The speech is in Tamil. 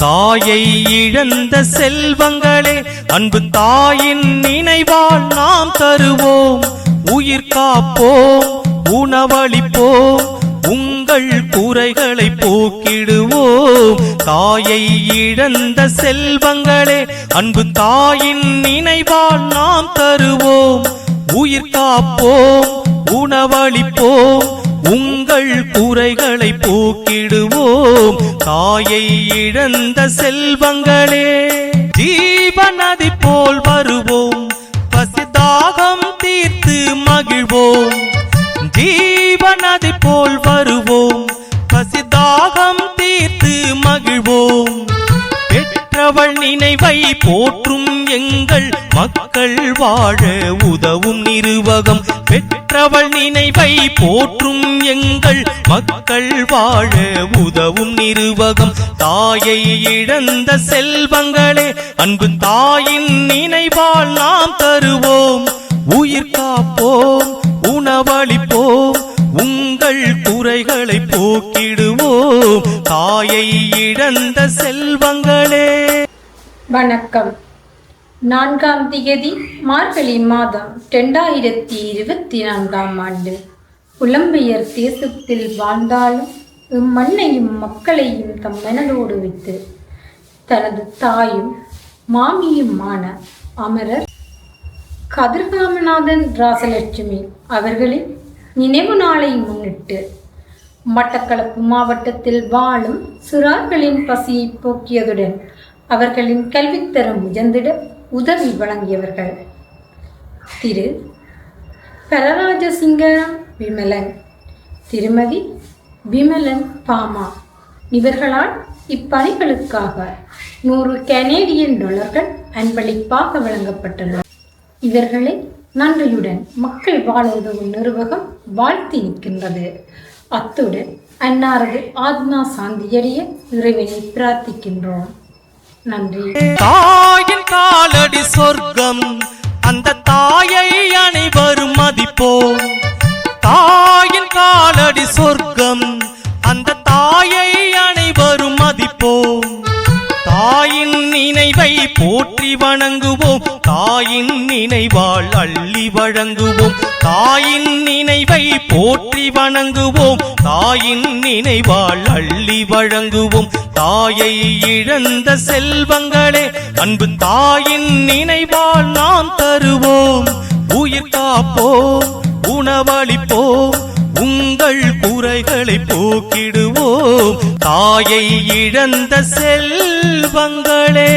தாயை இழந்த செல்வங்களே அன்பு தாயின் நினைவால் நாம் தருவோம். உயிர் காப்போம், உணவளிப்போம், உங்கள் குறைகளை போக்கிடுவோம். தாயை இழந்த செல்வங்களே அன்பு தாயின் நினைவால் நாம் தருவோம். உயிர் காப்போம், உணவளிப்போம், உங்கள் குறைகளை போக்கிடுவோம். தாயை இழந்த செல்வங்களே ஜீவநதி போல் வருவோம், பசிதாகம் தீர்த்து மகிழ்வோம். ஜீவநதி போல் வருவோம், பசிதாகம் தீர்த்து மகிழ்வோம். பெற்றவள் நினைவை போற்றும் எங்கள் மக்கள் வாழ உதவும் நிறுவகம். பெற்றவள் நினைவை போற்றும் எங்கள் மக்கள் வாழ உதவும் நிறுவகம். தாயை இழந்த செல்வங்களே அன்பு தாயின் நினைவால் நாம் தருவோம். உயிர் காப்போம், உணவளிப்போம், உங்கள் குறைகளை போக்கிடுவோம். தாயை இழந்த செல்வங்களே. வணக்கம். 4ஆம் தேதி மார்கழி மாதம் 2024ஆம் ஆண்டு. புலம்பெயர் தேசத்தில் வாழ்ந்தாலும் இம்மண்ணையும் மக்களையும் தம் மனதோடு வைத்து தனது தாயும் மாமியுமான அமரர் கதிர்காமநாதன் ராசலட்சுமி அவர்களின் நினைவு நாளை முன்னிட்டு மட்டக்களப்பு மாவட்டத்தில் வாழும் சிறார்களின் பசியை போக்கியதுடன் அவர்களின் கல்வித்தரம் உயர்ந்திட உதவி வழங்கியவர்கள் திரு பரராஜசிங்கம் விமலன், திருமதி விமலன் பாமா இவர்களால் இப்பணிகளுக்காக 100 கனேடியன் டாலர்கள் அன்பளிப்பாக வழங்கப்பட்டன. இவர்களை நன்றியுடன் மக்கள் வாழ உதவும் நிறுவகம் வாழ்த்தி நிற்கின்றது. அத்துடன் அன்னாரது ஆத்மா சாந்தியடைய இறைவனை பிரார்த்திக்கின்றோம். நன்றி. தாயின் காலடி சொர்க்கம், அந்த தாயை அனைவரும் மதிப்போம். தாயின் காலடி சொர்க்கம், அந்த தாயை அனைவரும் மதிப்போம். தாயின் நினைவை போற்றி வணங்குவோம், தாயின் நினைவால் அள்ளி வழங்குவோம். தாயின் நினைவை போற்றி வணங்குவோம், தாயின் நினைவால் அள்ளி வழங்குவோம். தாயை இழந்த செல்வங்களே அன்பு தாயின் நினைவால் நாம் தருவோம். உயிர் காப்போம், உணவளிப்போம், உங்கள் குறைகளை போக்கிடுவோம். தாயை இழந்த செல்வங்களே.